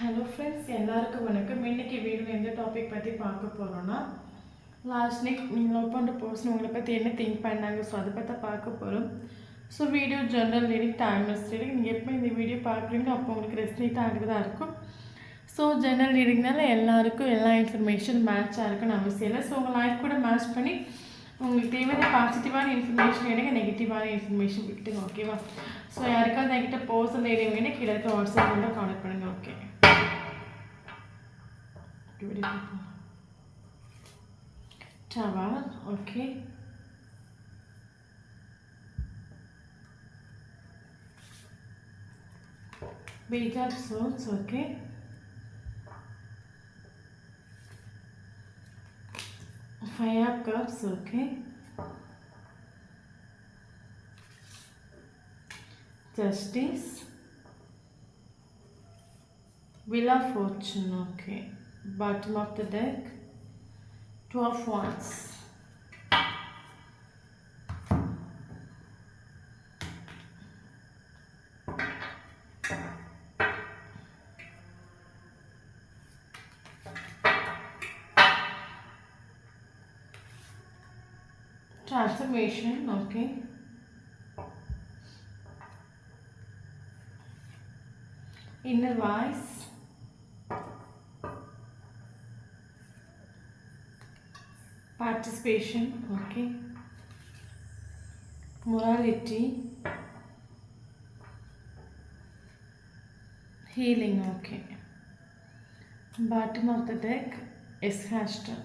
Hello friends, எல்லாருக்கும் வணக்கம். இன்றைக்கி வீடியோ எந்த டாபிக் பற்றி பார்க்க போகிறோன்னா, லாஸ்ட் வீக் நீங்கள் லவ் பண்ணுற பர்சன் உங்களை பற்றி என்ன திங்க் பண்ணாங்க, ஸோ அதை பற்றி பார்க்க போகிறோம். So video general reading, timeless reading. நீங்கள் எப்போ இந்த வீடியோ பார்க்குறீங்களோ அப்போ உங்களுக்கு ரெஸ்னேட் ஆகிறதா இருக்கும். ஸோ ஜென்ரல் ரீடிங்னால எல்லாருக்கும் எல்லா இன்ஃபர்மேஷன் மேட்சாக இருக்குன்னு அவசியம் இல்லை. ஸோ உங்கள் லைஃப் கூட மேட்ச் பண்ணி உங்களுக்கு தேவையான பாசிட்டிவான இன்ஃபர்மேஷன் எடுங்க, நெகட்டிவான இன்ஃபர்மேஷன் விட்டுங்க. ஓகேவா? ஸோ யாருக்காவது என்கிட்ட பர்சனல் ரீடிங் வேணும், கீழே இருக்க வாட்ஸ்அப் நம்பர் கான்டக்ட் பண்ணுங்கள். Okay, Tower, okay. Page of Swords, okay. Five of Cups, okay. Justice. Wheel of Fortune, okay. Bottom of the deck, Two of Wands. Transformation, okay. Inner voice. Participation, okay. Morality. Healing, okay. Bottom of the deck is Hashter.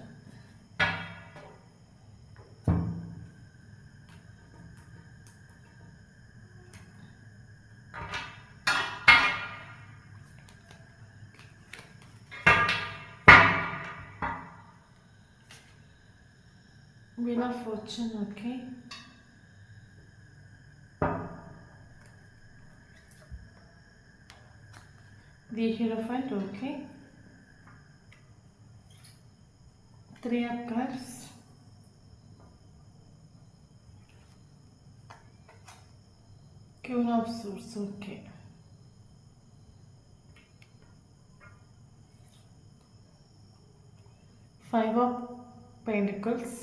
Wheel of Fortune, okay. The Hierophant, okay. Three of Cups. Queen of Swords, okay. Five of Pentacles.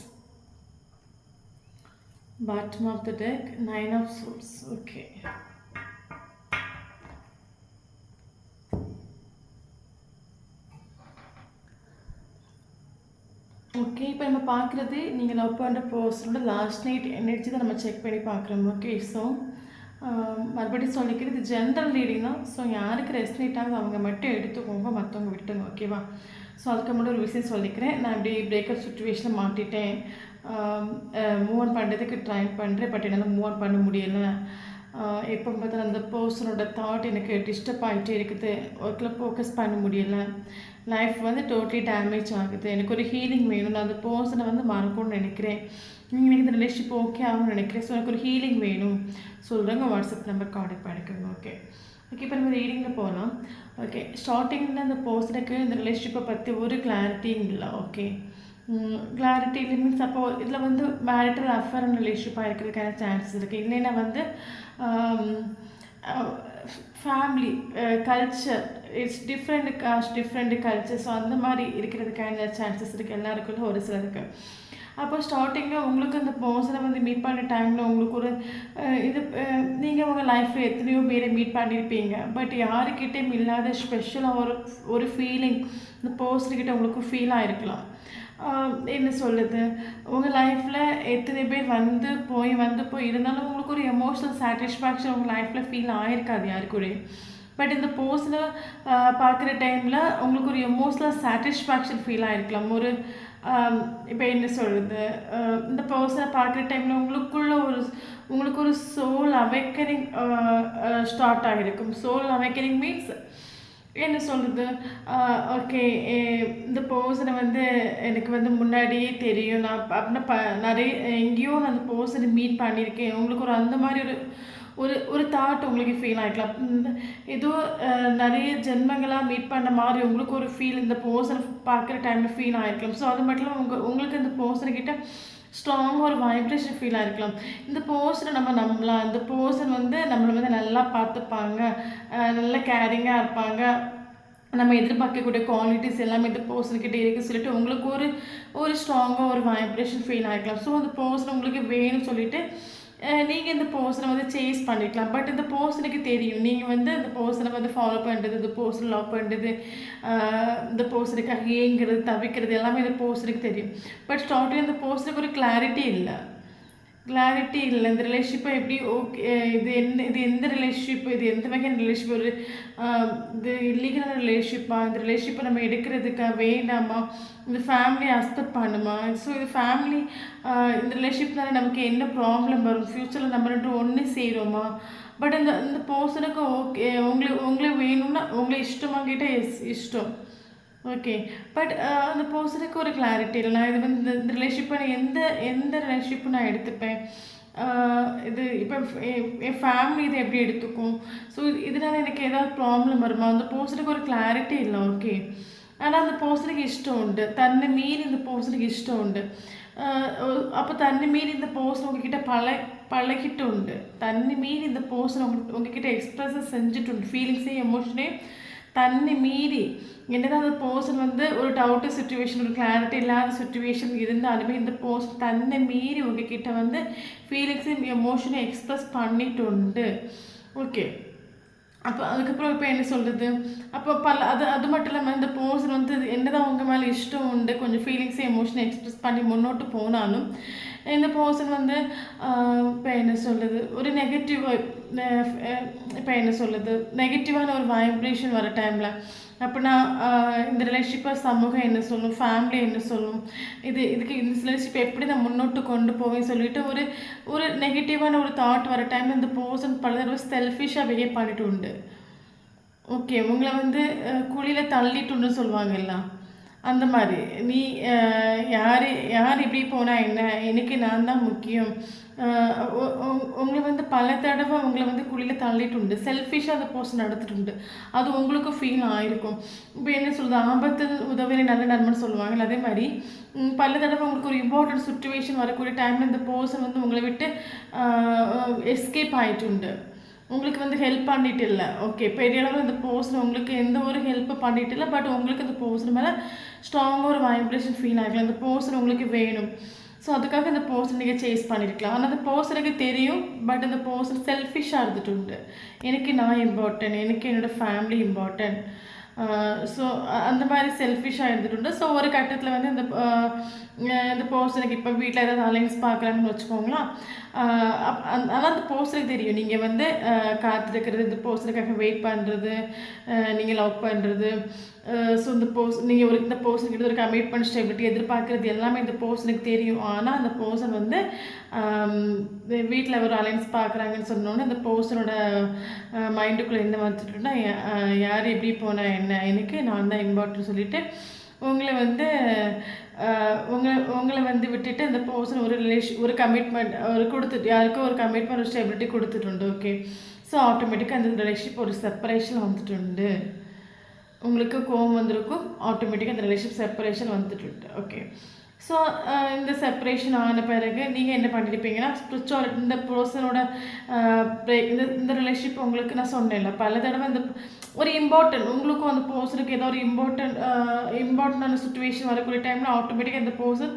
Bottom of the deck, Nine of Swords, okay. Okay, இப்போ நம்ம பார்க்குறது நீங்கள் love பண்ணுற பர்சனோட last night energy தான் நம்ம check பண்ணி பார்க்குறோம். Okay, so மறுபடியும் சொல்லிக்கிறது இது ஜென்ரல் ரீடிங் தான். ஸோ யாருக்கு ரெஸ்னேட் ஆகுது அவங்க மட்டும் எடுத்துக்கோங்க, மற்றவங்க விட்டுங்க. ஓகேவா? ஸோ அதுக்கு முன்னாடி ஒரு விஷயம் சொல்லிக்கிறேன். நான் இப்படி பிரேக்கப் சுச்சுவேஷனில் மாட்டிட்டேன், மூவ் ஆன் பண்ணுறதுக்கு ட்ரை பண்ணுறேன், பட் என்னால் மூவ் ஆன் பண்ண முடியலை. எப்போ பார்த்தா அந்த பர்சனோட தாட் எனக்கு டிஸ்டர்ப் ஆகிட்டே இருக்குது, ஒர்க்கில் ஃபோக்கஸ் பண்ண முடியலை, லைஃப் வந்து டோட்டலி டேமேஜ் ஆகுது, எனக்கு ஒரு ஹீலிங் வேணும், நான் அந்த பர்சனை வந்து மறக்கணும்னு நினைக்கிறேன், நீங்கள் எனக்கு இந்த ரிலேஷன்ஷிப் ஓகே ஆகும்னு நினைக்கிறேன், ஸோ எனக்கு ஒரு ஹீலிங் வேணும் சொல்கிறாங்க. வாட்ஸ்அப் நம்பர் கான்டக்ட் பண்ணிக்கோங்க. ஓகே ஓகே, இப்போ நம்ம ரீடிங்கில் போகலாம். ஓகே, ஸ்டார்டிங்கில் அந்த பர்சனுக்கு இந்த ரிலேஷன்ஷிப்பை பற்றி ஒரு கிளாரிட்டியும் இல்லை. ஓகே, கிளாரிட்டி இல்லை மீன்ஸ் அப்போ இதில் வந்து மேரிட்டல் அஃபேர் ரிலேஷன்ஷிப்பாக இருக்கிறதுக்கான சான்சஸ் இருக்குது. இல்லைன்னா வந்து family culture it's different cost, different culture, so அந்த மாதிரி இருக்கிறதுக்கான சான்சஸ் இருக்குது எல்லாருக்குள்ள ஒரு சிலருக்கு. அப்போ ஸ்டார்டிங்கில் உங்களுக்கு அந்த பர்சனை வந்து மீட் பண்ண டைமில் உங்களுக்கு ஒரு இது நீங்கள் உங்கள் லைஃப்பில் எத்தனையோ பேரை மீட் பண்ணியிருப்பீங்க, பட் யாருக்கிட்டையும் இல்லாத ஸ்பெஷலாக ஒரு ஃபீலிங் இந்த பர்சன்கிட்ட உங்களுக்கு ஃபீல் ஆகிருக்கலாம். என்ன சொல்லுது, உங்கள் லைஃப்பில் எத்தனை பேர் வந்து போய் இருந்தாலும் உங்களுக்கு ஒரு எமோஷ்னல் சாட்டிஸ்ஃபேக்ஷன் உங்கள் லைஃப்பில் ஃபீல் ஆகிருக்காது யாருக்கூடையும். பட் இந்த பர்சனை பார்க்குற டைமில் உங்களுக்கு ஒரு எமோஷ்னல் சாட்டிஸ்ஃபேக்ஷன் ஃபீல் ஆகிருக்கலாம். ஒரு இப்போ என்ன சொல்கிறது, இந்த பர்சனை பார்க்குற டைமில் உங்களுக்கு ஒரு சோல் அவேக்கனிங் ஸ்டார்ட் ஆகிருக்கும். சோல் அவேக்கனிங் மீன்ஸ் என்ன சொல்கிறது, ஓகே இந்த பர்சனை வந்து எனக்கு வந்து முன்னாடியே தெரியும், நான் அப்படின்னா நிறைய எங்கேயோ நான் அந்த பர்சனை மீட் பண்ணியிருக்கேன், உங்களுக்கு ஒரு அந்த மாதிரி ஒரு தாட் உங்களுக்கு ஃபீல் ஆகிக்கலாம். ஏதோ நிறைய ஜென்மங்களாக மீட் பண்ண மாதிரி உங்களுக்கு ஒரு ஃபீல் இந்த பர்சனை பார்க்குற டைமில் ஃபீல் ஆகிருக்கலாம். ஸோ அது மட்டும் இல்லாமல் உங்களுக்கு இந்த பர்சன்கிட்ட ஸ்ட்ராங்காக ஒரு வைப்ரேஷன் ஃபீல் ஆகிருக்கலாம். இந்த பர்சனை நம்ம நம்பலாம், இந்த பர்சன் வந்து நம்மளை வந்து நல்லா பார்த்துப்பாங்க, நல்லா கேரிங்காக இருப்பாங்க, நம்ம எதிர்பார்க்கக்கூடிய குவாலிட்டிஸ் எல்லாமே இந்த பர்சன்கிட்ட இருக்குது சொல்லிட்டு உங்களுக்கு ஒரு ஸ்ட்ராங்காக ஒரு வைப்ரேஷன் ஃபீல் ஆகிக்கலாம். ஸோ அந்த பர்சன் உங்களுக்கு வேணும்னு சொல்லிட்டு நீங்கள் இந்த பர்சனை வந்து சேஸ் பண்ணிக்கலாம். பட் இந்த பர்சனுக்கு தெரியும் நீங்கள் வந்து அந்த பர்சனை வந்து ஃபாலோ பண்ணுறது, இந்த பர்சனை லவ் பண்ணுறது, இந்த பர்சனுக்காக ஏங்கிறது, தவிக்கிறது எல்லாமே இந்த பர்சனுக்கு தெரியும். பட் ஸ்டார்டிங் இந்த பர்சனுக்கு ஒரு கிளாரிட்டி இல்லை. இந்த ரிலேஷன்ஷிப்பை எப்படி ஓகே இது எந்த ரிலேஷன்ஷிப், இது எந்த வகையான ரிலேஷன்ஷிப், ஒரு இது இல்லீகலான ரிலேஷன்ஷிப்பா, இந்த ரிலேஷன்ஷிப்பை நம்ம எடுக்கிறதுக்கா வேண்டாமா, இந்த ஃபேமிலியை அக்செப்ட் பண்ணுமா, ஸோ இது ஃபேமிலி இந்த ரிலேஷன்ஷிப்னால நமக்கு என்ன ப்ராப்ளம் வரும், ஃப்யூச்சரில் நம்ம ரெண்டு ஒன்று செய்கிறோமா. பட் இந்த பர்சனுக்கு ஓகே உங்களுக்கு வேணும்னா உங்களை இஷ்டமாக கேட்டால் இஷ்டம் ஓகே. பட் அந்த பர்சனுக்கு ஒரு கிளாரிட்டி இல்லை. நான் இது வந்து இந்த ரிலேஷன்ஷிப்பை எந்த ரிலேஷன்ஷிப்பு நான் எடுத்துப்பேன், இது இப்போ என் ஃபேமிலி இதை எப்படி எடுத்துக்கும், ஸோ இதனால் எனக்கு ஏதாவது ப்ராப்ளம் வருமா, அந்த பர்சனுக்கு ஒரு கிளாரிட்டி இல்லை. ஓகே. ஆனால் அந்த பர்சனுக்கு இஷ்டம் உண்டு, தன்னை மீறி இந்த பர்சனுக்கு இஷ்டம் உண்டு. அப்போ தன்னை மீறி இந்த பர்சன் உங்ககிட்ட பழகிட்டு உண்டு, தன்னை மீறி இந்த பர்சன் உங்ககிட்ட எக்ஸ்ப்ரெஸ் செஞ்சுட்டு உண்டு, ஃபீலிங்ஸையும் எமோஷனையும் தன்னை மீறி. என்னதான் அந்த பர்சன் வந்து ஒரு டவுட்டு சுச்சுவேஷன், ஒரு கிளாரிட்டி இல்லாத சுச்சுவேஷன் இருந்தாலுமே இந்த பர்சன் தன்னை மீறி உங்ககிட்ட வந்து ஃபீலிங்ஸையும் எமோஷனையும் எக்ஸ்ப்ரெஸ் பண்ணிட்டு உண்டு. ஓகே. அப்போ அதுக்கப்புறம் இப்போ என்ன சொல்கிறது, அப்போ அது மட்டும் இல்லாமல் இந்த பர்சன் வந்து என்னதான் உங்கள் மேலே இஷ்டம் உண்டு, கொஞ்சம் ஃபீலிங்ஸை எமோஷனை எக்ஸ்ப்ரெஸ் பண்ணி முன்னோட்டு போனாலும் இந்த பர்சன் வந்து இப்போ என்ன சொல்கிறது, ஒரு இப்போ என்ன சொல்கிறது, நெகட்டிவான ஒரு வைப்ரேஷன் வர டைமில் அப்படின்னா இந்த ரிலேஷன்ஷிப்பை சமூகம் என்ன சொல்லும், ஃபேமிலி என்ன சொல்லும், இதுக்கு இந்த ரிலேஷன்ஷிப் எப்படி நான் முன்னோட்டு கொண்டு போவேன்னு சொல்லிட்டு ஒரு நெகட்டிவான ஒரு தாட் வர டைமில் இந்த பர்சன் பல தடவை செல்ஃபிஷாக பிஹேவ் பண்ணிட்டு உண்டு. ஓகே. உங்களை வந்து குழியில் தள்ளிட்டுன்னு சொல்லுவாங்கல்ல, அந்த மாதிரி நீ யார் இப்படி போனால் என்ன, எனக்கு நான் தான் முக்கியம், உங்களை வந்து பல தடவை உங்களை வந்து குழியில் தள்ளிட்டு உண்டு, செல்ஃபிஷாக அந்த பர்சன் நடத்திட்டு உண்டு. அது உங்களுக்கு ஃபீல் ஆகிருக்கும். இப்போ என்ன சொல்கிறது, ஆபத்தில் உதவியில் நல்ல நண்பன் சொல்லுவாங்கல்ல, அதே மாதிரி பல தடவை உங்களுக்கு ஒரு இம்பார்ட்டன்ட் சுச்சுவேஷன் வரக்கூடிய டைமில் இந்த பர்சன் வந்து உங்களை விட்டு எஸ்கேப் ஆகிட்டு உண்டு, உங்களுக்கு வந்து ஹெல்ப் பண்ணிட்டு இல்லை. ஓகே. பெரிய அளவில் இந்த பர்சன் உங்களுக்கு எந்த ஒரு ஹெல்ப்பு பண்ணிட்டு இல்லை, பட் உங்களுக்கு இந்த பர்சன் மேலே ஸ்ட்ராங்காக ஒரு வைப்ரேஷன் ஃபீல் ஆகலாம், இந்த பர்சன் உங்களுக்கு வேணும். ஸோ அதுக்காக இந்த பர்சன் நீங்கள் சேஸ் பண்ணியிருக்கலாம். ஆனால் அந்த பர்சனுக்கு தெரியும், பட் அந்த பர்சன் செல்ஃபிஷாக இருந்துட்டு உண்டு, எனக்கு நான் இம்பார்ட்டன்ட், எனக்கு என்னோடய ஃபேமிலி இம்பார்ட்டன்ட். ஸோ அந்த மாதிரி செல்ஃபிஷாக இருந்துட்டு. ஸோ ஒரு கட்டத்தில் வந்து இந்த பர்சனுக்கு இப்போ வீட்டில் ஏதாவது அலைன்ஸ் பார்க்குறாங்கன்னு வச்சுக்கோங்களேன். ஆனால் அந்த பர்சனுக்கு தெரியும் நீங்கள் வந்து காத்திருக்கிறது, இந்த பர்சனுக்காக வெயிட் பண்ணுறது, நீங்கள் லவ் பண்ணுறது. ஸோ இந்த இந்த பர்சனுக்கிட்ட ஒரு கமிட்மெண்ட் ஸ்டெபிலிட்டி எதிர்பார்க்குறது எல்லாமே இந்த பர்சனுக்கு தெரியும். ஆனால் அந்த பர்சன் வந்து வீட்டில் ஒரு அலைன்ஸ் பார்க்குறாங்கன்னு சொன்னோன்னே அந்த பர்சனோட மைண்டுக்குள்ளே என்ன வந்துட்டுன்னா, யார் எப்படி போனால் என்ன, எனக்கு நான் தான் இம்பார்ட்டன்ட் சொல்லிவிட்டு உங்களை வந்து விட்டுட்டு அந்த பர்சன் ஒரு கமிட்மெண்ட் கொடுத்துட்டு, யாருக்கும் ஒரு கமிட்மெண்ட், ஒரு ஸ்டெபிலிட்டி கொடுத்துட்டு. ஓகே. ஸோ ஆட்டோமேட்டிக்காக அந்த ரிலேஷன்ஷிப் ஒரு செப்பரேஷன் வந்துட்டு. உங்களுக்கு கோவம் வந்திருக்கும், ஆட்டோமேட்டிக்காக அந்த ரிலேஷன்ஷிப் செப்பரேஷன் வந்துட்டு. ஓகே. ஸோ இந்த செப்பரேஷன் ஆன பிறகு நீங்கள் என்ன பண்ணியிருப்பீங்கன்னா, ஸ்பிரிச்சுவாலிட்டி இந்த பர்சனோட இந்த ரிலேஷன்ஷிப் உங்களுக்கு நான் சொன்னேன்ல பல தடவை இந்த ஒரு இம்பார்ட்டன்ட் உங்களுக்கும் அந்த பர்சனுக்கு ஏதோ ஒரு இம்பார்ட்டண்டான சுச்சுவேஷன் வரக்கூடிய டைமில் ஆட்டோமேட்டிக்காக இந்த பர்சன்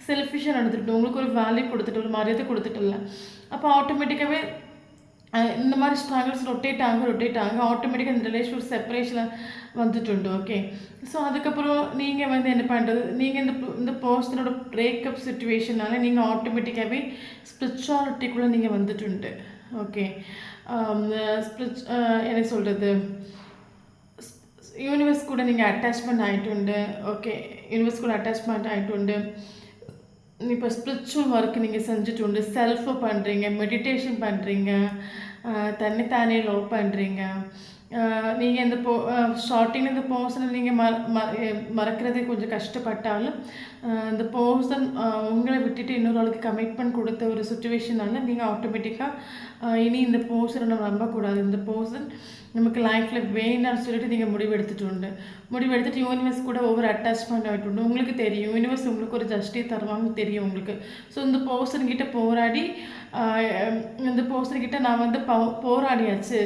செல்ஃபிஷாக நடந்துட்டு உங்களுக்கு ஒரு வேல்யூ கொடுத்துட்டு, ஒரு மரியாதை கொடுத்துட்டு இல்லை. அப்போ ஆட்டோமேட்டிக்காகவே இந்த மாதிரி ஸ்ட்ரகிள்ஸ் ரொட்டேட் ஆக ஆட்டோமேட்டிக்காக இந்த ரிலேஷன்ஷிப் செப்பரேஷனில் வந்துட்டு. ஓகே. ஸோ அதுக்கப்புறம் நீங்கள் வந்து என்ன பண்ணுறது, நீங்கள் இந்த பர்சனோட பிரேக்கப் சுச்சுவேஷனால் நீங்கள் ஆட்டோமேட்டிக்காகவே ஸ்பிரிச்சுவாலிட்டிக்குள்ளே நீங்கள் வந்துட்டு. ஓகே. என்ன சொல்கிறது, யூனிவர்ஸ் கூட நீங்கள் அட்டாச்மெண்ட் ஆகிட்டு. ஓகே. யூனிவர்ஸ் கூட அட்டாச்மெண்ட் ஆகிட்டு. இப்போ ஸ்பிரிச்சுவல் ஒர்க் நீங்கள் செஞ்சுட்டு, செல்ஃபு பண்ணுறீங்க, மெடிடேஷன் பண்ணுறீங்க, தன்னைத்தானே லவ் பண்ணுறீங்க. நீங்கள் இந்த ஸ்டார்டிங்கில் இந்த பர்சனை நீங்கள் மறக்கிறதே கொஞ்சம் கஷ்டப்பட்டாலும் இந்த பர்சன் உங்களை விட்டுட்டு இன்னொரு ஆளுக்கு கமிட்மெண்ட் கொடுத்த ஒரு சுச்சுவேஷனால நீங்கள் ஆட்டோமேட்டிக்காக இனி இந்த பர்சனை நம்ம நம்பக்கூடாது, இந்த பர்சன் நமக்கு லைஃப்பில் வேணும்னு சொல்லிட்டு நீங்கள் முடிவெடுத்துட்டு யூனிவர்ஸ் கூட ஓவர் அட்டாச்மெண்ட் ஆகிட்டு உங்களுக்கு தெரியும், யூனிவர்ஸ் உங்களுக்கு ஒரு ஜஸ்டிஸ் தருவாங்கன்னு தெரியும் உங்களுக்கு. ஸோ இந்த பர்சன்கிட்ட போராடி இந்த பர்சன்கிட்ட நான் வந்து போராடியாச்சு.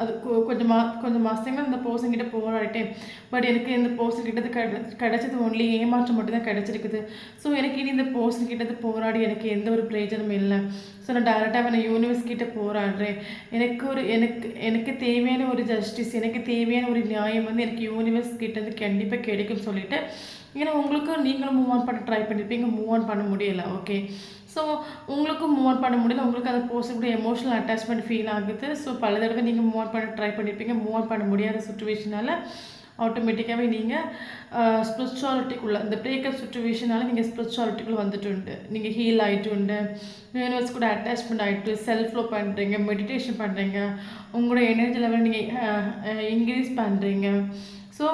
அது கொஞ்சம் மாதங்கள் இந்த பர்சன்கிட்ட போராடிட்டேன். பட் எனக்கு இந்த பர்சன்கிட்ட கிடைச்சது ஒன்லி ஏமாற்றம் மட்டும்தான் கிடைச்சிருக்குது. ஸோ எனக்கு இனி இந்த பர்சன்கிட்ட போராடி எனக்கு எந்த ஒரு பிரயோஜனமும் இல்லை. ஸோ நான் டைரெக்டாக நான் யூனிவர்ஸ் கிட்ட போராடுறேன். எனக்கு தேவையான ஒரு ஜஸ்டிஸ், எனக்கு தேவையான ஒரு நியாயம் வந்து எனக்கு யூனிவர்ஸ் கிட்டேருந்து கண்டிப்பாக கிடைக்கும்னு சொல்லிட்டு, ஏன்னா உங்களுக்கும் நீங்களும் மூவ் ஆன் பண்ண ட்ரை பண்ணியிருப்பீங்க, மூவ் ஆன் பண்ண முடியலை. ஓகே, ஸோ உங்களுக்கும் மூவ் ஆன் பண்ண முடியல, உங்களுக்கு அந்த பர்சன் எமோஷனல் அட்டாச்மெண்ட் ஃபீல் ஆகுது. ஸோ பல தடவை நீங்கள் மூவ் ஆன் பண்ண ட்ரை பண்ணியிருப்பீங்க, மூவ் ஆன் பண்ண முடியாத சுச்சுவேஷனால் ஆட்டோமேட்டிக்காகவே நீங்கள் ஸ்பிரிச்சுவாலிட்டிக்குள்ளே இந்த பிரேக்கப் சுச்சுவேஷனால் நீங்கள் ஸ்பிரிச்சுவாலிட்டிக்குள்ளே வந்துட்டு நீங்கள் ஹீல் ஆகிட்டு யூனிவர்ஸ் கூட அட்டாச்மெண்ட் ஆகிட்டு செல்ஃப் லோ பண்ணுறீங்க, மெடிடேஷன் பண்ணுறீங்க, உங்களோட எனர்ஜி லெவல் நீங்கள் இன்க்ரீஸ் பண்ணுறீங்க. ஸோ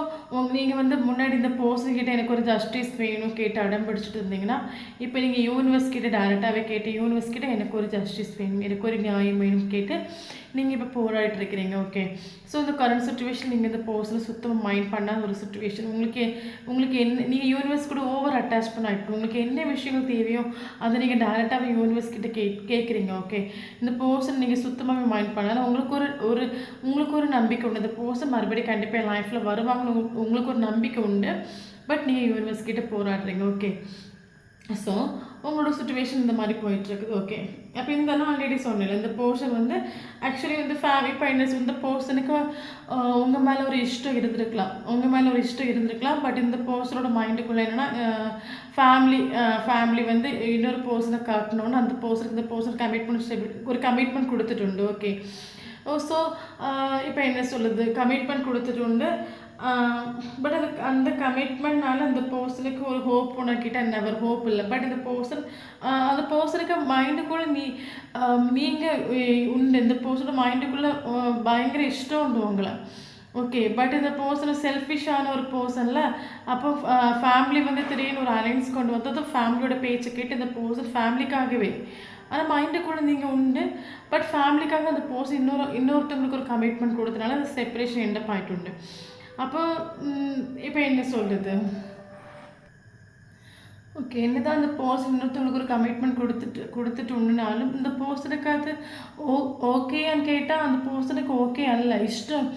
நீங்கள் வந்து முன்னாடி இந்த பர்சன்கிட்ட எனக்கு ஒரு ஜஸ்டிஸ் வேணும் கேட்டு அடம் பிடிச்சிட்டு இருந்தீங்கன்னா, இப்போ நீங்கள் யூனிவர்ஸ் கிட்ட டைரெக்டாகவே கேட்டு யூனிவர்ஸ் கிட்ட எனக்கு ஒரு ஜஸ்டிஸ் வேணும், எனக்கு ஒரு நியாயம் வேணும் கேட்டு நீங்கள் இப்போ போராடிட்டு இருக்கிறீங்க. ஓகே, ஸோ இந்த கரண்ட் சுச்சுவேஷன் நீங்கள் இந்த பர்சனை சுத்தமாக மைண்ட் பண்ணாத ஒரு சுச்சுவேஷன். உங்களுக்கு என்ன நீங்கள் யூனிவர்ஸ் கூட ஓவர் அட்டாச்மெண்ட் ஆகிட்டு உங்களுக்கு என்ன விஷயங்கள் தேவையோ அதை நீங்கள் டைரெக்டாகவே யூனிவர்ஸ் கிட்ட கேட்குறீங்க. ஓகே, இந்த பர்சன் நீங்கள் சுத்தமாகவே மைண்ட் பண்ணாலும் உங்களுக்கு ஒரு நம்பிக்கை உண்டு, இந்த பர்சன் மறுபடியும் கண்டிப்பாக லைஃப்பில் வருவாங்க, உங்களுக்கு ஒரு நம்பிக்கை உண்டு. பட் நீங்கள் யூனிவர்ஸ் கிட்ட போராடுறீங்க. ஓகே, ஸோ உங்களோட சுச்சுவேஷன் இந்த மாதிரி போயிட்டுருக்குது. ஓகே, அப்போ இதெல்லாம் ஆல்ரெடி சொன்னேன். இந்த பர்சன் வந்து ஆக்சுவலி வந்து இப்போ என்ன இந்த பர்சனுக்கு உங்கள் மேலே ஒரு இஷ்டம் இருந்திருக்கலாம். பட் இந்த பர்சனோட மைண்டுக்குள்ளே என்னென்னா ஃபேமிலி வந்து இன்னொரு பர்சனை காட்டணும்னு அந்த பர்சனுக்கு இந்த பர்சன் ஒரு கமிட்மெண்ட் கொடுத்துட்டு. ஓகே, ஸோ இப்போ என்ன சொல்லுது, கமிட்மெண்ட் கொடுத்துட்டு பட் அந்த கமிட்மெண்ட்னால அந்த பர்சனுக்கு ஒரு ஹோப் உனக்கிட்ட நெவர் ஹோப் இல்லை. பட் இந்த அந்த பர்சனுக்கு மைண்டுக்குள்ளே நீங்கள் உண்டு, இந்த பர்சனோட மைண்டுக்குள்ளே பயங்கர இஷ்டம் உண்டு உங்களை. ஓகே, பட் இந்த பர்சன் செல்ஃபிஷான ஒரு பர்சனில் அப்போ ஃபேமிலி வந்து திடீர்னு ஒரு அலைன்ஸ் கொண்டு வந்தது, ஃபேமிலியோட பேச்சை கேட்டு இந்த பர்சன் ஃபேமிலிக்காகவே ஆனால் மைண்டுக்குள்ளே நீங்கள் உண்டு. பட் ஃபேமிலிக்காக அந்த பர்சன் இன்னொருத்தவங்களுக்கு ஒரு கமிட்மெண்ட் கொடுத்தனால அந்த செப்பரேஷன் எண்டப் ஆகிட்டு. அப்போ இப்போ என்ன சொல்கிறது, ஓகே, என்னதான் அந்த பர்சன் இன்னொருத்தவங்களுக்கு ஒரு கமிட்மெண்ட் கொடுத்துட்டுனாலும் இந்த பர்சனுக்கு அது ஓகேன்னு கேட்டால் அந்த பர்சனுக்கு ஓகே அல்ல, இஷ்டம்.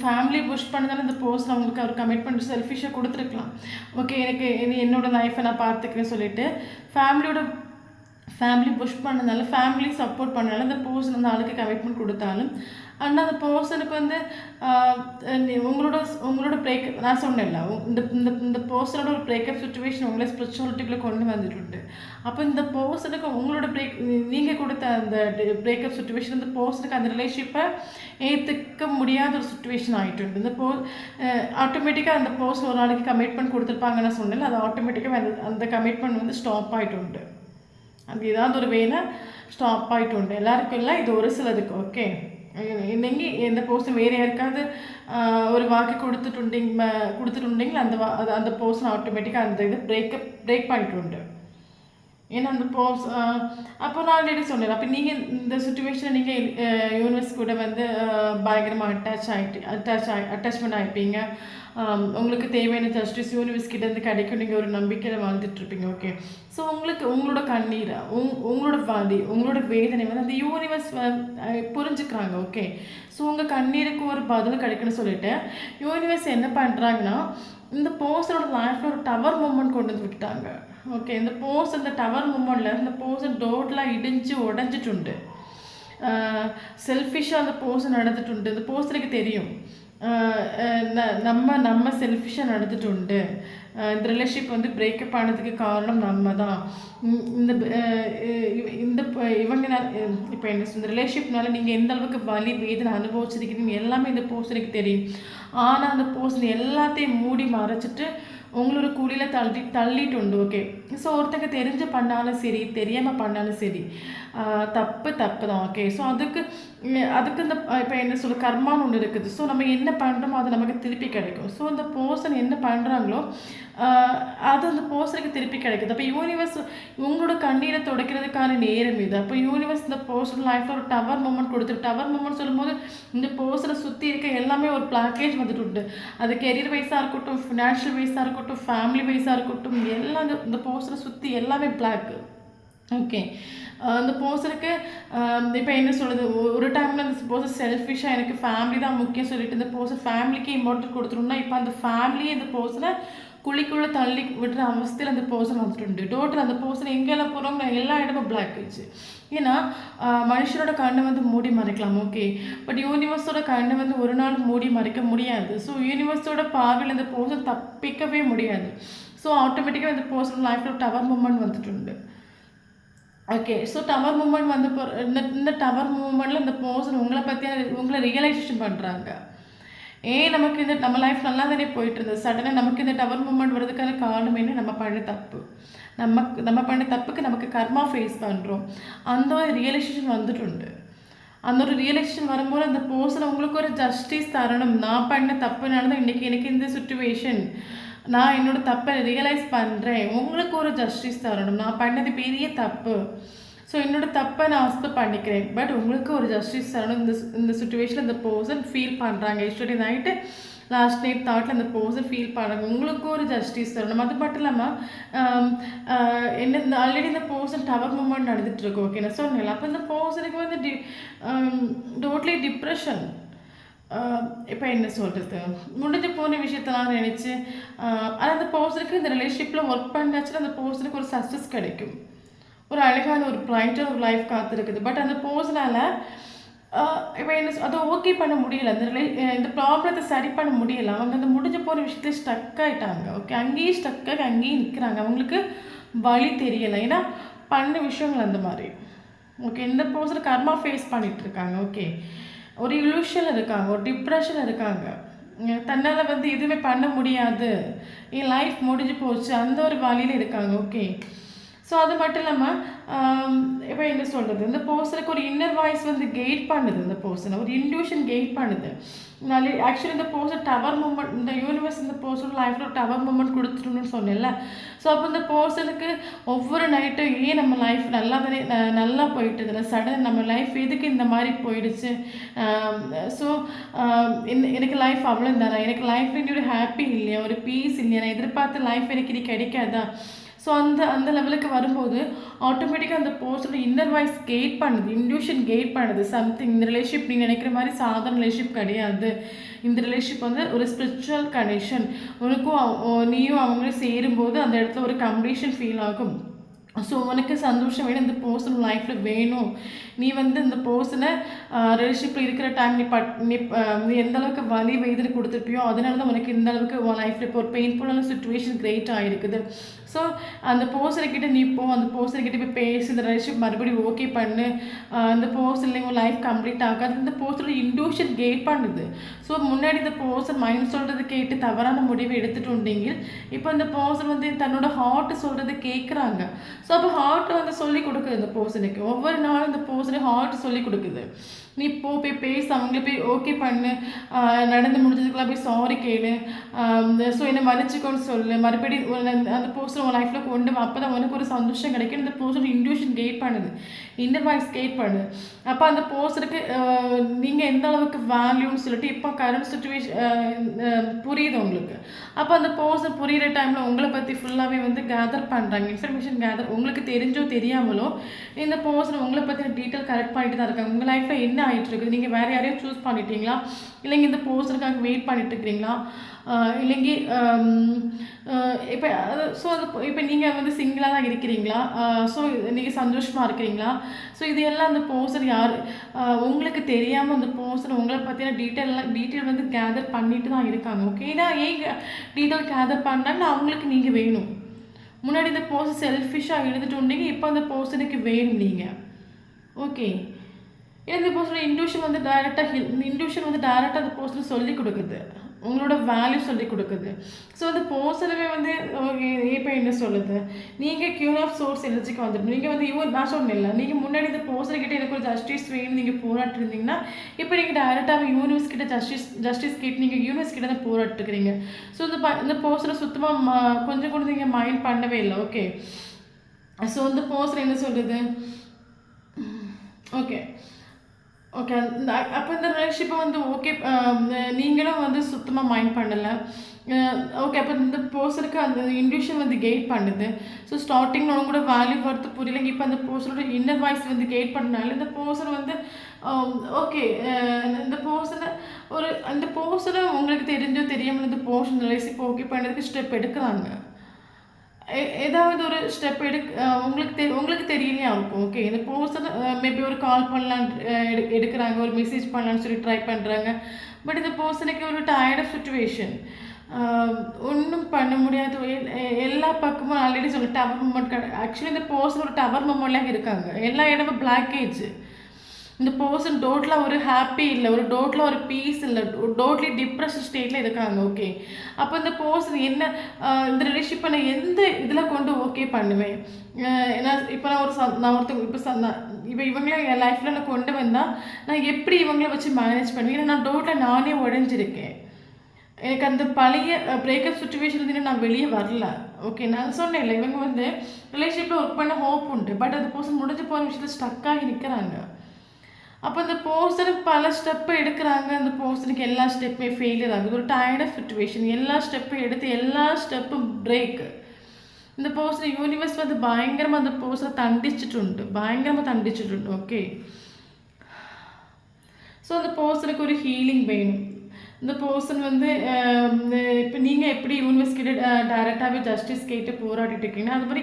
ஃபேமிலி புஷ் பண்ணதால இந்த பர்சன் அவங்களுக்கு ஒரு கமிட்மெண்ட் செல்ஃபிஷாக கொடுத்துருக்கலாம். ஓகே, எனக்கு என்னோட லைஃப்பை நான் பார்த்துக்கிறேன்னு சொல்லிட்டு ஃபேமிலி புஷ் பண்ணதால, ஃபேமிலி சப்போர்ட் பண்ணனால இந்த பர்சன் அந்த ஆளுக்கு கமிட்மெண்ட் கொடுத்தாலும், ஆனால் அந்த பர்சனுக்கு வந்து உங்களோட பிரேக்கப் நான் சொன்னேன்ல, இந்த பர்சனோட ஒரு பிரேக்கப் சுச்சுவேஷன் உங்களை ஸ்பிரிச்சுவாலிட்டிக்குள்ளே கொண்டு வந்துட்டு. அப்போ இந்த பர்சனுக்கு உங்களோட நீங்கள் கொடுத்த அந்த பிரேக்கப் சுச்சுவேஷன் இந்த பர்சனுக்கு அந்த ரிலேஷன்ஷிப்பை ஏற்றுக்க முடியாத ஒரு சுச்சுவேஷன் ஆகிட்டு. இந்த ஆட்டோமேட்டிக்காக அந்த பர்சன் ஒரு நாளைக்கு கமிட்மெண்ட் கொடுத்துருப்பாங்கன்னு சொன்னேன், அது ஆட்டோமேட்டிக்காக அந்த கமிட்மெண்ட் வந்து ஸ்டாப் ஆகிட்டு. அது ஏதாவது ஒரு வேலை ஸ்டாப் ஆகிட்டு. எல்லாருக்கும் இல்லை, இது ஒரு சிலருக்கு. ஓகே, நீங்கள் எந்த பர்சன் வேறு யாருக்காவது ஒரு வாக்கு கொடுத்துட்டுண்டிங்களா அந்த பர்சன் ஆட்டோமேட்டிக்காக அந்த இது பிரேக் பண்ணிட்டு. ஏன்னா அந்த அப்போ நான் ஆல்ரெடி சொன்னேன். அப்போ நீங்கள் இந்த சுச்சுவேஷனில் நீங்கள் யூனிவர்ஸ் கூட வந்து பயங்கரமாக அட்டாச்மெண்ட் ஆகிப்பீங்க. உங்களுக்கு தேவையான ஜஸ்டிஸ் யூனிவர்ஸ் கிட்டேருந்து கிடைக்கும், நீங்கள் ஒரு நம்பிக்கையில் வாழ்ந்துட்டுருப்பீங்க. ஓகே, ஸோ உங்களோட கண்ணீரை உங்களோட வலி உங்களோட வேதனை வந்து அந்த யூனிவர்ஸ் புரிஞ்சுக்கிறாங்க. ஓகே, ஸோ உங்கள் கண்ணீருக்கு ஒரு பதில் கிடைக்குன்னு சொல்லிட்டு யூனிவர்ஸ் என்ன பண்ணுறாங்கன்னா, இந்த பர்சனோட லைஃப்பில் ஒரு டவர் மூமெண்ட் கொண்டு வந்து விட்டுட்டாங்க. ஓகே, இந்த டவர் மூமெண்ட்டில் இந்த பர்சன் டோட்டலாக இடிஞ்சு உடஞ்சிட்டு, செல்ஃபிஷாக அந்த பர்சன் நடந்துட்டு. இந்த பர்சனுக்கு தெரியும் நம்ம செல்ஃபிஷாக நடந்துட்டு. இந்த ரிலேஷன்ஷிப் வந்து பிரேக்கப் ஆனதுக்கு காரணம் நம்ம தான். இவங்க இப்போ என்ன இந்த ரிலேஷன்ஷிப்னால நீங்கள் எந்த அளவுக்கு வலி வேதனை அனுபவிச்சிருக்கிறீங்க எல்லாமே இந்த பர்சனுக்கு தெரியும். ஆனால் அந்த பர்சன் எல்லாத்தையும் மூடி மறைச்சிட்டு உங்களோட குழியில் தள்ளிட்டு. ஓகே, ஸோ ஒருத்தங்க தெரிஞ்சு பண்ணாலும் சரி, தெரியாமல் பண்ணாலும் சரி, தப்பு தப்பு தான். ஓகே. ஸோ அதுக்கு இந்த இப்போ என்ன சொல்ல கர்மான்னு ஒன்று இருக்குது. ஸோ நம்ம என்ன பண்ணுறோமோ அது நமக்கு திருப்பி கிடைக்கும். ஸோ அந்த பர்சன் என்ன பண்ணுறாங்களோ அது அந்த பர்சனுக்கு திருப்பி கிடைக்குது. அப்போ யூனிவர்ஸ் உங்களோட கண்ணீரை துடைக்கிறதுக்கான நேரம் இது. அப்போ யூனிவர்ஸ் இந்த பர்சன் லைஃப்பில் ஒரு டவர் மூமெண்ட் கொடுத்துரு. டவர் மூமெண்ட் சொல்லும்போது இந்த பர்சனை சுற்றி இருக்க எல்லாமே ஒரு பேக்கேஜ் வந்துட்டு உண்டு. அது கெரியர் வைஸாக இருக்கட்டும், ஃபினான்ஷியல் வைஸாக இருக்கட்டும், ஃபேமிலி வைஸாக இருக்கட்டும், எல்லாம் இந்த பர்சனை சுற்றி எல்லாமே பிளாக்கு. ஓகே. அந்த பர்சனுக்கு இப்போ என்ன சொல்கிறது, ஒரு டைமில் அந்த பர்சன் செல்ஃபிஷாக எனக்கு ஃபேமிலி தான் முக்கியம் சொல்லிட்டு இந்த பர்சன் ஃபேமிலிக்கு இம்பார்ட்டன்ட் கொடுத்துருன்னா, இப்போ அந்த ஃபேமிலியே இந்த பர்சனை குழிக்குள்ளே தள்ளி விடுற அவஸ்தையில் அந்த பர்சன் வந்துட்டு டோட்டல் அந்த பர்சன் எங்கெல்லாம் போகிறோங்க எல்லா இடமும் பிளாக் ஆயிடுச்சு. ஏன்னா மனுஷனோட கண்ணை வந்து மூடி மறைக்கலாம். ஓகே. பட் யூனிவர்ஸோட கண்ணை வந்து ஒரு நாள் மூடி மறைக்க முடியாது. ஸோ யூனிவர்ஸோட பார்வையில் இந்த பர்சன் தப்பிக்கவே முடியாது. ஸோ ஆட்டோமேட்டிக்காக இந்த பர்சன் லைஃப்பில் டவர் மூமெண்ட் வந்துட்டு. ஓகே. ஸோ டவர் மூமெண்ட் வந்து இந்த டவர் மூமெண்ட்டில் இந்த பர்சன் உங்களை ரியலைசேஷன் பண்ணுறாங்க. ஏன் நமக்கு நம்ம லைஃப் நல்லா தானே போயிட்டு இருந்தது, சடனாக நமக்கு இந்த டவர் மூமெண்ட் வர்றதுக்கான காரணம் என்ன, நம்ம பண்ண தப்பு. நம்ம பண்ண தப்புக்கு நமக்கு கர்மா ஃபேஸ் பண்ணுறோம். அந்த ஒரு ரியலைசேஷன் வந்துட்டு அந்த ஒரு ரியலைசேஷன் வரும்போது அந்த பர்சன் உங்களுக்கு ஒரு ஜஸ்டிஸ் தரணும். நான் பண்ண தப்புனால தான் இன்றைக்கி எனக்கு இந்த சுச்சுவேஷன், நான் என்னோடய தப்பை ரியலைஸ் பண்ணுறேன், உங்களுக்கு ஒரு ஜஸ்டிஸ் தரணும். நான் பண்ணது பெரிய தப்பு, ஸோ என்னோடய தப்பை நான் அக்செப்ட் பண்ணிக்கிறேன், பட் உங்களுக்கு ஒரு ஜஸ்டிஸ் தரணும். இந்த சுச்சுவேஷனில் இந்த பர்சன் ஃபீல் பண்ணுறாங்க. எஸ்டர்டே நைட்டு லாஸ்ட் நைட் தாட்டில் அந்த பர்சன் ஃபீல் பண்ணுறாங்க, உங்களுக்கு ஒரு ஜஸ்டிஸ் தரணும். அது மட்டும் இல்லாமல் ஆல்ரெடி இந்த பர்சன் டவர் மூமெண்ட் நடந்துகிட்ருக்கு. ஓகே, நான் சொன்னேன். அப்போ இந்த பர்சனுக்கு வந்து டோட்டலி டிப்ரெஷன். இப்போ என்ன சொல்கிறது, முடிஞ்சு போன விஷயத்தெல்லாம் நினச்சி ஆனால் அந்த பர்சனுக்கு இந்த ரிலேஷன்ஷிப்பில் ஒர்க் பண்ணாச்சுன்னா அந்த பர்சனுக்கு ஒரு சக்ஸஸ் கிடைக்கும், ஒரு அழகான ஒரு பிரைட்டான ஒரு லைஃப் காத்திருக்குது. பட் அந்த பர்சனால் இப்போ என்ன அதை ஓகே பண்ண முடியல, இந்த ப்ராப்ளத்தை சரி பண்ண முடியலை. அவங்க அந்த முடிஞ்ச போகிற விஷயத்துல ஸ்டக் ஆகிட்டாங்க. ஓகே, அங்கேயே ஸ்டக்காக அங்கேயே நிற்கிறாங்க. அவங்களுக்கு வழி தெரியலை, ஏன்னா பண்ண விஷயங்கள் அந்த மாதிரி. ஓகே, இந்த பர்சன் கர்மா ஃபேஸ் பண்ணிகிட்டு இருக்காங்க. ஓகே, ஒரு இலூஷன் இருக்காங்க, ஒரு டிப்ரெஷன் இருக்காங்க, தன்னால் வந்து எதுவுமே பண்ண முடியாது, என் லைஃப் முடிஞ்சு போச்சு, அந்த ஒரு வழியில் இருக்காங்க. ஓகே. ஸோ அது மட்டும் இல்லாமல் இப்போ என்ன சொல்கிறது, இந்த பர்சனுக்கு ஒரு இன்னர் வாய்ஸ் வந்து கெய்ட் பண்ணுது. இந்த பர்சனை ஒரு இன்ட்யூஷன் கெய்ட் பண்ணுது. ஆக்சுவலி இந்த பர்சன் டவர் மூமெண்ட், இந்த யூனிவர்ஸ் இந்த பர்சன் லைஃப்பில் ஒரு டவர் மூமெண்ட் கொடுத்துருன்னு சொன்னேன்ல. ஸோ அப்போ இந்த பர்சனுக்கு ஒவ்வொரு நைட்டும் ஏன் நம்ம லைஃப் நல்லா போயிட்டுதுல, சடன் நம்ம லைஃப் எதுக்கு இந்த மாதிரி போயிடுச்சு, ஸோ எனக்கு லைஃப் அவ்வளோ தானே, எனக்கு லைஃப் ஒரு ஹாப்பி இல்லையா, ஒரு பீஸ் இல்லையா, நான் எதிர்பார்த்த லைஃப் எனக்கு இது கிடைக்காதா. ஸோ அந்த லெவலுக்கு வரும்போது ஆட்டோமேட்டிக்காக அந்த பர்சனோட இன்னர் வாய்ஸ் கெய்ட் பண்ணுது, இன்ட்யூஷன் கெய்ட் பண்ணுது. சம்திங் இந்த ரிலேஷன்ஷிப் நீங்கள் நினைக்கிற மாதிரி சாதாரண ரிலேஷன்ஷிப் கிடையாது. இந்த ரிலேஷன்ஷிப் வந்து ஒரு ஸ்பிரிச்சுவல் கனெக்ஷன். உனக்கும் நீயும் அவங்களும் சேரும்போது அந்த இடத்துல ஒரு கம்ப்ளீஷன் ஃபீல் ஆகும். ஸோ உனக்கு சந்தோஷம் வேணும், இந்த பர்சன் லைஃப்பில் வேணும். நீ வந்து இந்த பர்சனை ரிலேஷன்ஷிப்பில் இருக்கிற டைம் நீ எந்த அளவுக்கு வலி வேதனை கொடுத்துருப்பியோ அதனால தான் உனக்கு இந்த அளவுக்கு உன் லைஃப்பில் இப்போ ஒரு பெயின்ஃபுல்லான சுச்சுவேஷன் கிரியேட் ஆகிருக்குது. ஸோ அந்த பர்சன்கிட்ட நீ அந்த பர்சன்கிட்ட போய் பேசி இந்த ரிலேஷன்ஷிப் மறுபடியும் ஓகே பண்ணு, இந்த பர்சன்லேயும் உன் லைஃப் கம்ப்ளீட் ஆகாது. இந்த பர்சனோட இன்ட்யூஷன் கெய்ட் பண்ணுது. ஸோ முன்னாடி இந்த பர்சன் மைண்ட் சொல்கிறது கேட்டு தவறான முடிவை எடுத்துகிட்டு வந்தீங்க. இப்போ இந்த பர்சன் வந்து தன்னோட ஹார்ட் சொல்கிறது கேட்குறாங்க. ஸோ அப்போ ஹார்ட் வந்து சொல்லி கொடுக்குது இந்த பர்சனுக்கு. ஒவ்வொரு நாளும் இந்த பர்சனுக்கு ஹார்ட் சொல்லி கொடுக்குது, நீ போய் பேச, அவங்கள போய் ஓகே பண்ணு, நடந்து முடிஞ்சதுக்கெல்லாம் போய் சாரி கேளு, ஸோ என்னை மன்னிச்சுக்கோன்னு சொல்லு, மறுபடியும் அந்த பர்சன் உன் லைஃப்பில் கொண்டு வா, அப்போ தான் உனக்கு ஒரு சந்தோஷம் கிடைக்கும். இந்த பர்சன் இன்ட்யூஷன் கெய்ட் பண்ணுது, இன்னர் வாய்ஸ் கெய்ட் பண்ணுது. அப்போ அந்த பர்சனுக்கு நீங்கள் எந்த அளவுக்கு வேல்யூன்னு சொல்லிட்டு இப்போ கரண்ட் சுச்சுவேஷன் புரியுது உங்களுக்கு. அப்போ அந்த பர்சன் புரிகிற டைமில் உங்களை பற்றி ஃபுல்லாகவே வந்து கேதர் பண்ணுறாங்க, இன்ஃபர்மேஷன் கேதர். உங்களுக்கு தெரிஞ்சோ தெரியாமலோ இந்த பர்சன் உங்களை பற்றி டீட்டெயில் கரெக்ட் பண்ணிட்டு தான் இருக்காங்க. உங்கள் லைஃப்பில் என்ன ஆகிட்டுருக்கு, நீங்கள் வேறு யாரையும் சூஸ் பண்ணிட்டீங்களா, இல்லைங்க இந்த பர்சனுக்காக வெயிட் பண்ணிட்டு இருக்கிறீங்களா, இல்லைங்க இப்போ நீங்கள் வந்து சிங்கிளாக தான் இருக்கிறீங்களா, ஸோ நீங்கள் சந்தோஷமாக இருக்கிறீங்களா. ஸோ இது எல்லாம் அந்த பர்சன் யார் உங்களுக்கு தெரியாமல் அந்த பர்சன் உங்களை பற்றின டீட்டெயில் வந்து கேதர் பண்ணிட்டு தான் இருக்காங்க. ஓகேனா ஏன் டீட்டெயில் கேதர் பண்ணாங்கன்னா அவங்களுக்கு நீங்கள் வேணும். முன்னாடி இந்த பர்சன் செல்ஃபிஷாக எழுதிட்டு வந்தீங்க, இப்போ அந்த பர்சனுக்கு வேணும் நீங்கள். ஓகே, இந்த பர்சனோட இன்ட்யூஷன் வந்து டைரெக்டாக அந்த பர்சனுக்கு சொல்லி கொடுக்குது. உங்களோட வேல்யூ சொல்லி கொடுக்குது. ஸோ அந்த பர்சனவே வந்து இப்போ என்ன சொல்லுது, நீங்கள் கியூன் ஆஃப் சோர்ஸ் எனர்ஜிக்கு வந்துட்டு நீங்கள் வந்து நான் சொன்னேன்ல, நீங்கள் முன்னாடி இந்த பர்சன்கிட்ட எனக்கு ஒரு ஜஸ்டிஸ் வேணும் நீங்கள் போராட்டு இருந்தீங்கன்னா, இப்போ நீங்கள் டைரெக்டாக யூனிவர்ஸ் கிட்ட ஜஸ்டிஸ் கேட்டு நீங்கள் யூனிவர்ஸ் கிட்ட தான் போராட்டுக்கிறீங்க. ஸோ இந்த பர்சனை சுத்தமாக கொஞ்சம் கூட நீங்கள் மைண்ட் பண்ணவே இல்லை. ஓகே, ஸோ இந்த பர்சன் என்ன சொல்லுது, ஓகே ஓகே அப்போ இந்த ரிலேஷன்ஷிப்பை வந்து ஓகே நீங்களும் வந்து சுத்தமாக மைண்ட் பண்ணலை. ஓகே, அப்போ இந்த பர்சனுக்கு அந்த இன்ட்யூஷன் வந்து கெயிட் பண்ணுது. ஸோ ஸ்டார்டிங்கில் உங்களோட வேல்யூ பார்த்து புரியலைங்க. இப்போ அந்த பர்சனோட இன்னர் வாய்ஸ் வந்து கெயிட் பண்ணனால இந்த பர்சன் வந்து ஓகே இந்த பர்சனை உங்களுக்கு தெரிஞ்சோ தெரியாமல் இந்த பர்சன் ரிலேஷன்ஷிப் ஓகே பண்ணுறதுக்கு ஸ்டெப் எடுக்கிறாங்க. ஏதாவது ஒரு ஸ்டெப் உங்களுக்கு தெரியலையா இருக்கும். ஓகே, இந்த பர்சன் மேபி ஒரு கால் பண்ணலான்னு எடுக்கிறாங்க, ஒரு மெசேஜ் பண்ணலான்னு சொல்லி ட்ரை பண்ணுறாங்க. பட் இந்த பர்சனுக்கு ஒரு டயர்ட் ஆஃப் சுச்சுவேஷன், ஒன்றும் பண்ண முடியாது. எல்லா பக்கமும் ஆல்ரெடி சொல்லி டவர் மூமெண்ட். ஆக்சுவலி இந்த பர்சன் ஒரு டவர் மூமெண்ட்லாம் இருக்காங்க, எல்லா இடமும் பிளாக்கேஜ். இந்த பர்சன் டோட்டலாக ஒரு ஹாப்பி இல்லை, ஒரு டோட்டலாக ஒரு பீஸ் இல்லை, டோட்லி டிப்ரெஷன் ஸ்டேட்டில் இருக்காங்க. ஓகே, அப்போ இந்த பர்சன் என்ன இந்த ரிலேஷன்ஷிப்பை நான் எந்த இதில் கொண்டு ஓகே பண்ணுவேன். இப்போ நான் ஒருத்தவங்க இப்போ இவங்கள என் லைஃப்பில் நான் கொண்டு வந்தால் நான் எப்படி இவங்கள வச்சு மேனேஜ் பண்ணுவேன். ஏன்னா நான் டோட்டலாக நானே உடஞ்சிருக்கேன். எனக்கு அந்த பழைய பிரேக்கப் சுச்சுவேஷன் நான் வெளியே வரல. ஓகே, நான் சொன்னேன் இல்லை, இவங்க வந்து ரிலேஷன்ஷிப்பில் ஒர்க் பண்ண ஹோப் உண்டு. பட் அந்த பர்சன் முடிஞ்சு போகிற விஷயத்தில் ஸ்டக்காகி நிற்கிறாங்க. அப்போ அந்த பர்சனுக்கு பல ஸ்டெப்பை எடுக்கிறாங்க, அந்த பர்சனுக்கு எல்லா ஸ்டெப்புமே ஃபெயிலியர் ஆகுது. ஒரு டயர்ட் ஆஃப் சுச்சுவேஷன், எல்லா ஸ்டெப்பும் எடுத்து எல்லா ஸ்டெப்பும் பிரேக்கு. இந்த பர்சன் யூனிவர்ஸ் வந்து பயங்கரமாக அந்த பர்சனை தண்டிச்சிட்டு உண்டு. ஓகே, ஸோ அந்த பர்சனுக்கு ஒரு ஹீலிங் வேணும். இந்த பர்சன் வந்து இப்போ நீங்கள் எப்படி யூனிவர்ஸ் கிட்ட டைரெக்டாகவே ஜஸ்டிஸ் கேட்டு போராடிட்டு இருக்கீங்கன்னா, அது மாதிரி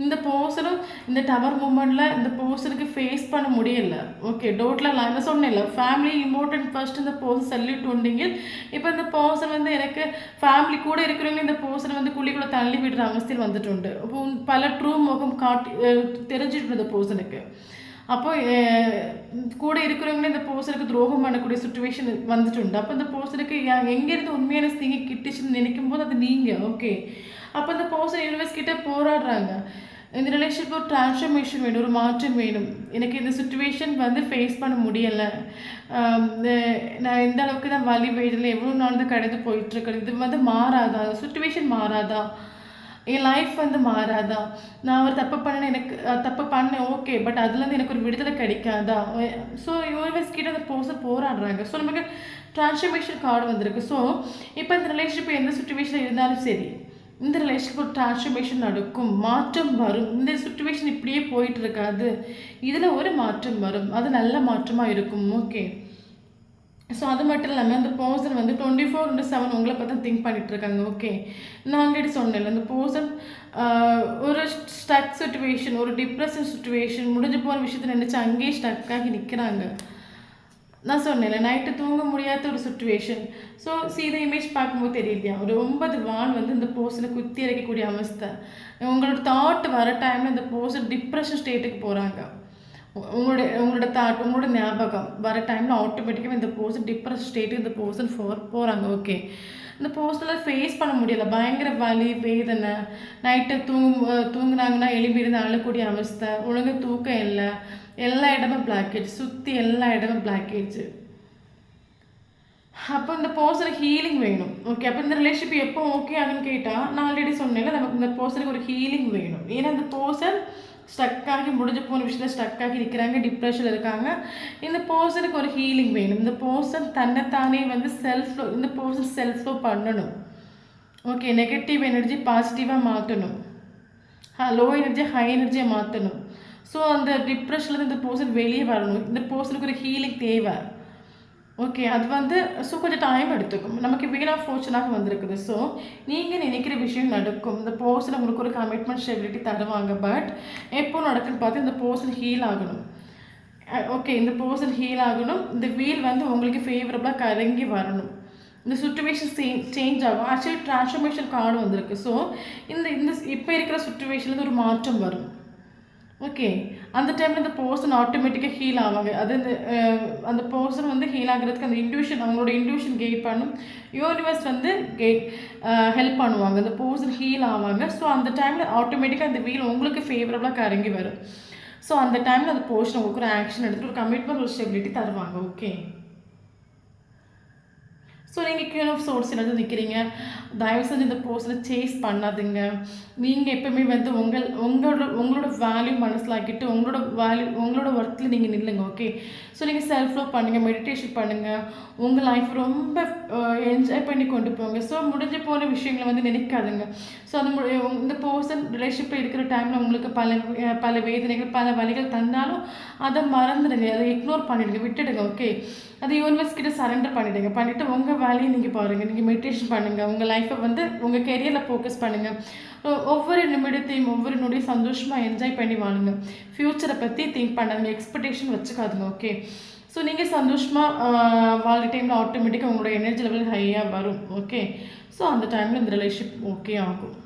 இந்த பர்சனும் இந்த டவர் மூமெண்ட்டில் இந்த பர்சனுக்கு ஃபேஸ் பண்ண முடியலை. ஓகே, டோட்டலாக நான் என்ன சொன்னேன்ல, ஃபேமிலி இம்பார்ட்டன்ட் ஃபர்ஸ்ட் இந்த பர்சன் சொல்லிட்டு உண்டீங்க. இப்போ இந்த பர்சன் வந்து எனக்கு ஃபேமிலி கூட இருக்கிறவங்க இந்த பர்சனை வந்து குழிக்குள்ளே தள்ளி விடுற அவஸ்தையில் வந்துட்டு உண்டு. அப்போ பல ட்ரூ முகம் தெரிஞ்சிட்டு இந்த பர்சனுக்கு. அப்போ கூட இருக்கிறவங்களே இந்த பர்சனுக்கு துரோகம் பண்ணக்கூடிய சுச்சுவேஷன் வந்துட்டு. அப்போ இந்த பர்சனுக்கு எங்கேருந்து உண்மையான ஸ்திங்க கிட்டுச்சுன்னு நினைக்கும் போது அது நீங்கள். ஓகே, அப்போ இந்த பர்சன் யூனிவர்ஸ் கிட்ட போராடுறாங்க. இந்த ரிலேஷன்ஷிப் ஒரு டிரான்ஸ்ஃபர்மேஷன் வேணும், ஒரு மாற்றம் வேணும். எனக்கு இந்த சுச்சுவேஷன் வந்து ஃபேஸ் பண்ண முடியலை, நான் இந்த அளவுக்கு தான் வலி வெயிடில் எவ்வளோ நாள் தான் கடந்து போயிட்டுருக்கேன். இது வந்து மாறாதா, சுச்சுவேஷன் மாறாதா, என் லைஃப் வந்து மாறாதா, நான் ஒரு தப்பு பண்ணேன் ஓகே, பட் அதுலேருந்து எனக்கு ஒரு விடுதலை கிடைக்காதா. ஸோ யூனிவர்ஸ் கிட்ட அந்த பர்சன் போராடுறாங்க. ஸோ நமக்கு டிரான்ஸ்ஃபர்மேஷன் கார்டு வந்திருக்கு. ஸோ இப்போ இந்த ரிலேஷன்ஷிப் எந்த சுச்சுவேஷனில் இருந்தாலும் சரி, இந்த ரிலேஷன்ஷிப் ஒரு டிரான்ஸ்ஃபர்மேஷன் நடக்கும், மாற்றம் வரும். இந்த சுச்சுவேஷன் இப்படியே போயிட்டு இருக்காது, இதில் ஒரு மாற்றம் வரும், அது நல்ல மாற்றமாக இருக்கும். ஓகே, ஸோ அது மட்டும் இல்லாமல் அந்த பர்சன் வந்து 24/7 உங்களை பார்த்து திங்க் பண்ணிகிட்ருக்காங்க. ஓகே, நான் ஆல்ரெடி சொன்னேன்ல, அந்த பர்சன் ஒரு ஸ்டக் சுச்சுவேஷன், ஒரு டிப்ரெஷன் சுச்சுவேஷன், முடிஞ்சு போகிற விஷயத்தை நினச்சி அங்கேயே ஸ்டக்காகி நிற்கிறாங்க. நான் சொன்னேன்ல, நைட்டு தூங்க முடியாத ஒரு சுச்சுவேஷன். ஸோ இதை இமேஜ் பார்க்கும்போது தெரியலையா, ஒரு 9 வான் வந்து இந்த பர்சனை குத்தி இறக்கக்கூடிய அவஸ்தை. உங்களோட தாட் வர டைமில் இந்த பர்சன் டிப்ரெஷன் ஸ்டேட்டுக்கு போகிறாங்க. உங்களோட தாட், உங்களோட ஞாபகம் வர டைமில் ஆட்டோமேட்டிக்காக இந்த பர்சன் டிப்ரெஸ் ஸ்டேட்டு இந்த பர்சன் போகிறாங்க. ஓகே, இந்த பர்சனில் ஃபேஸ் பண்ண முடியலை, பயங்கர வலி வேதனை, நைட்டு தூங்குனாங்கன்னா எழுப்பியிருந்து அழக்கூடிய அவஸ்தை, ஒழுங்கு தூக்கம் இல்லை, எல்லா இடமும் பிளாக்கேஜ், சுற்றி எல்லா இடமும் பிளாக்கேஜ். அப்போ இந்த பர்சனுக்கு ஹீலிங் வேணும். ஓகே, அப்போ இந்த ரிலேஷன்ஷிப் எப்போ ஓகே ஆகுன்னு கேட்டால், நான் ஆல்ரெடி சொன்னேன்ல, நமக்கு இந்த பர்சனுக்கு ஒரு ஹீலிங் வேணும். ஏன்னா இந்த பர்சன் ஸ்டக்காகி முடிஞ்சு போன விஷயத்தில் ஸ்டக்காகி நிற்கிறாங்க, டிப்ரெஷனில் இருக்காங்க. இந்த பர்சனுக்கு ஒரு ஹீலிங் வேணும். இந்த பர்சன் தன்னைத்தானே வந்து இந்த பர்சன் செல்ஃப் லவ் பண்ணணும். ஓகே, நெகட்டிவ் எனர்ஜி பாசிட்டிவாக மாற்றணும், லோ எனர்ஜி ஹை எனர்ஜியை மாற்றணும். ஸோ அந்த டிப்ரெஷன்லேருந்து இந்த பர்சன் வெளியே வரணும். இந்த பர்சனுக்கு ஒரு ஹீலிங் தேவை. ஓகே, அது வந்து ஸோ கொஞ்சம் டைம் எடுத்துக்கும். நமக்கு வீல் ஆஃப் ஃபார்ச்சூனாக வந்திருக்குது. ஸோ நீங்கள் நினைக்கிற விஷயம் நடக்கும். இந்த பர்சன் உங்களுக்கு ஒரு கமிட்மெண்ட் ஸ்டெபிலிட்டி தருவாங்க. பட் எப்போ நடக்குன்னு பார்த்து இந்த பர்சன் ஹீல் ஆகணும். ஓகே, இந்த பர்சன் ஹீல் ஆகணும். இந்த வீல் வந்து உங்களுக்கு ஃபேவரபுளாக கரங்கி வரணும். இந்த சுச்சுவேஷன் சேஞ்ச் ஆகும். ஆக்சுவலி டிரான்ஸ்ஃபர்மேஷன் கார்டு வந்திருக்கு. ஸோ இந்த இப்போ இருக்கிற சுச்சுவேஷன்லேருந்து ஒரு மாற்றம் வரும். ஓகே, அந்த டைமில் இந்த பர்சன் ஆட்டோமேட்டிக்காக ஹீல் ஆவாங்க. அது அந்த பர்சன் வந்து ஹீல் ஆகிறதுக்கு அந்த அவங்களோட இன்ட்யூஷன் கெயின் பண்ணும். யூனிவர்ஸ் வந்து ஹெல்ப் பண்ணுவாங்க. அந்த பர்சன் ஹீல் ஆவாங்க. ஸோ அந்த டைமில் ஆட்டோமேட்டிக்காக அந்த வீல் உங்களுக்கு ஃபேவரபுளாக கறங்கி வரும். ஸோ அந்த டைமில் அந்த பர்சன் உங்களுக்கு ஒரு ஆக்ஷன் எடுத்துகிட்டு ஒரு கமிட்மெண்ட், ஒரு ஸ்டெபிலிட்டி தருவாங்க. ஓகே. ஸோ நீங்கள் குயின் ஆஃப் சோர்ஸ் என்னது நிற்கிறீங்க. தயவு செஞ்சு இந்த பர்சனை சேஸ் பண்ணாதுங்க. நீங்கள் எப்பவுமே வந்து உங்களோட வேல்யூ மனசிலாக்கிட்டு உங்களோட ஒர்க்கில் நீங்கள் நில்லுங்க. ஓகே. ஸோ நீங்கள் செல்ஃப் லவ் பண்ணுங்கள், மெடிடேஷன் பண்ணுங்கள், உங்கள் லைஃப் ரொம்ப என்ஜாய் பண்ணி கொண்டு போங்க. ஸோ முடிஞ்சு போன விஷயங்களை வந்து நினைக்காதுங்க. ஸோ இந்த பர்சன் ரிலேஷன்ஷிப்பில் இருக்கிற டைமில் உங்களுக்கு பல வேதனைகள், பல வழிகள் தந்தாலும் அதை மறந்துடுங்க, அதை இக்னோர் பண்ணிடுங்க, விட்டுடுங்க. ஓகே. அது யூனிவர்ஸ் கிட்ட சரண்டர் பண்ணிவிடுங்க. பண்ணிவிட்டு உங்கள் வேலையை நீங்கள் பாருங்கள். நீங்கள் மெடிடேஷன் பண்ணுங்கள். உங்கள் லைஃப்பை வந்து உங்கள் கெரியரில் ஃபோக்கஸ் பண்ணுங்கள். ஒவ்வொரு நிமிடத்தையும் ஒவ்வொரு நொடியும் சந்தோஷமாக என்ஜாய் பண்ணி வாழுங்க. ஃப்யூச்சரை பற்றி திங்க் பண்ணாதுங்க, எக்ஸ்பெக்டேஷன் வச்சுக்காதுங்க. ஓகே. ஸோ நீங்கள் சந்தோஷமாக வாழ்கிற டைமில் ஆட்டோமேட்டிக்காக உங்களோட எனர்ஜி லெவல் ஹையாக வரும். ஓகே. ஸோ அந்த டைமில் இந்த ரிலேஷன்ஷிப் ஓகே ஆகும்.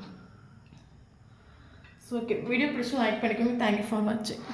ஸோ ஓகே, வீடியோ பிடிச்சி லைக் பண்ணிக்கோங்க. தேங்க்யூ ஃபார் வாட்சிங்.